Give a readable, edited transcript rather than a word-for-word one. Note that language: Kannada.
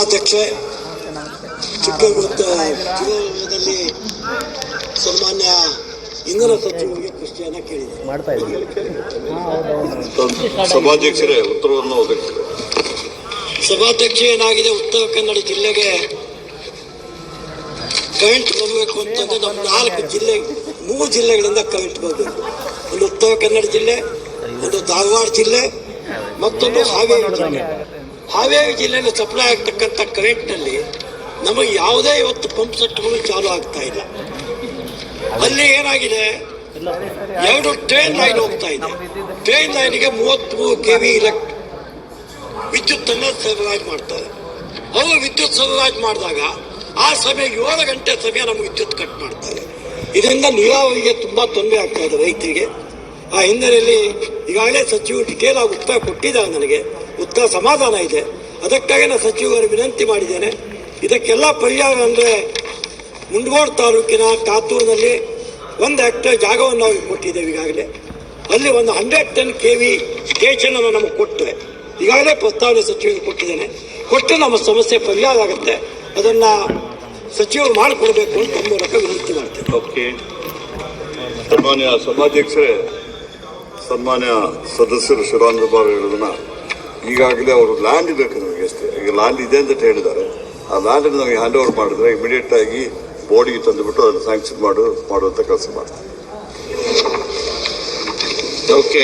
ಅಧ್ಯಕ್ಷೆ, ಚಿತ್ರದುರ್ಗದಲ್ಲಿ ಸನ್ಮಾನ್ಯ ಇಂಧನ ಸಚಿವರಿಗೆ ಪ್ರಶ್ನೆಯನ್ನ ಕೇಳಿದೆ. ಸಭಾಧ್ಯಕ್ಷರೇ ಉತ್ತರವನ್ನು ಒದಗಿಸಿದೆ. ಸಭಾಧ್ಯಕ್ಷ ಏನಾಗಿದೆ, ಉತ್ತರ ಕನ್ನಡ ಜಿಲ್ಲೆಗೆ ಕರೆಂಟ್ ಬರಬೇಕು ಅಂತಂದ್ರೆ ನಮ್ಮ 3 ಜಿಲ್ಲೆಗಳಿಂದ ಕರೆಂಟ್ ಬರಬೇಕು. ಒಂದು ಉತ್ತರ ಕನ್ನಡ ಜಿಲ್ಲೆ, ಒಂದು ಧಾರವಾಡ ಜಿಲ್ಲೆ, ಮತ್ತೊಂದು ಹಾವೇರಿ ಜಿಲ್ಲೆ. ಹಾವೇರಿ ಜಿಲ್ಲೆಯಲ್ಲಿ ಸಪ್ಲೈ ಆಗ್ತಕ್ಕಂಥ ಕರೆಂಟ್ನಲ್ಲಿ ನಮಗೆ ಯಾವುದೇ ಇವತ್ತು ಪಂಪ್ ಸೆಟ್ಗಳು ಚಾಲು ಆಗ್ತಾ ಇಲ್ಲ. ಅಲ್ಲಿ ಏನಾಗಿದೆ, 2 ಟ್ರೈನ್ ಲೈನ್ ಹೋಗ್ತಾ ಇದೆ. ಟ್ರೈನ್ ಲೈನ್ಗೆ 33 kV ವಿದ್ಯುತ್ ಅನ್ನು ಸರಬರಾಜು ಮಾಡ್ತಾರೆ. ಅವರು ವಿದ್ಯುತ್ ಸರಬರಾಜು ಮಾಡಿದಾಗ ಆ ಸಮಯ 7 ಗಂಟೆ ಸಮಯ ನಮಗೆ ವಿದ್ಯುತ್ ಕಟ್ ಮಾಡ್ತಾರೆ. ಇದರಿಂದ ನೀರಾವರಿಗೆ ತುಂಬಾ ತೊಂದರೆ ಆಗ್ತಾ ಇದೆ ರೈತರಿಗೆ. ಆ ಹಿನ್ನೆಲೆಯಲ್ಲಿ ಈಗಾಗಲೇ ಸಚಿವರು ಡಿಟೇಲಾಗಿ ಉತ್ತರ ಕೊಟ್ಟಿದ್ದಾರೆ. ನನಗೆ ಉತ್ತರ ಸಮಾಧಾನ ಇದೆ. ಅದಕ್ಕಾಗಿ ನಾನು ಸಚಿವರಿಗೆ ವಿನಂತಿ ಮಾಡಿದ್ದೇನೆ. ಇದಕ್ಕೆಲ್ಲ ಪರಿಹಾರ ಅಂದರೆ ಮುಂಡಗೋಡು ತಾಲೂಕಿನ ಕಾತೂರಿನಲ್ಲಿ 1 ಹೆಕ್ಟೇರ್ ಜಾಗವನ್ನು ನಾವು ಕೊಟ್ಟಿದ್ದೇವೆ ಈಗಾಗಲೇ. ಅಲ್ಲಿ ಒಂದು 110 kV ಸ್ಟೇಷನ್ ಅನ್ನು ನಮಗೆ ಕೊಟ್ಟರೆ ಈಗಾಗಲೇ ಪ್ರಸ್ತಾವನೆ ಸಚಿವರಿಗೆ ಕೊಟ್ಟಿದ್ದೇನೆ. ಕೊಟ್ಟು ನಮ್ಮ ಸಮಸ್ಯೆ ಪರಿಹಾರ ಆಗುತ್ತೆ. ಅದನ್ನ ಸಚಿವರು ಮಾಡಿಕೊಡ್ಬೇಕು ಅಂತ ತಮ್ಮ ಮೂಲಕ ವಿನಂತಿ ಮಾಡ್ತೇನೆ. ಓಕೆ. ಸನ್ಮಾನ್ಯ ಸಭಾಧ್ಯಕ್ಷರೇ, ಸನ್ಮಾನ್ಯ ಸದಸ್ಯರು ಶಿವಾನಂದ ಬಾಬು ಹೇಳೋದನ್ನ ಈಗಾಗಲೇ ಅವರು ಲ್ಯಾಂಡ್ ಬೇಕು ನಮಗೆ ಅಷ್ಟೇ. ಈಗ ಲ್ಯಾಂಡ್ ಇದೆ ಅಂತ ಹೇಳಿದ್ದಾರೆ. ಆ ಲ್ಯಾಂಡ್ ನಮಗೆ ಹ್ಯಾಂಡ್ ಓವರ್ ಮಾಡಿದ್ರೆ ಇಮಿಡಿಯೇಟ್ ಆಗಿ ಬೋರ್ಡಿಗೆ ತಂದುಬಿಟ್ಟು ಅದನ್ನು ಸ್ಯಾಂಕ್ಷನ್ ಮಾಡುವಂಥ ಕೆಲಸ ಮಾಡ್ತಾರೆ. ಓಕೆ.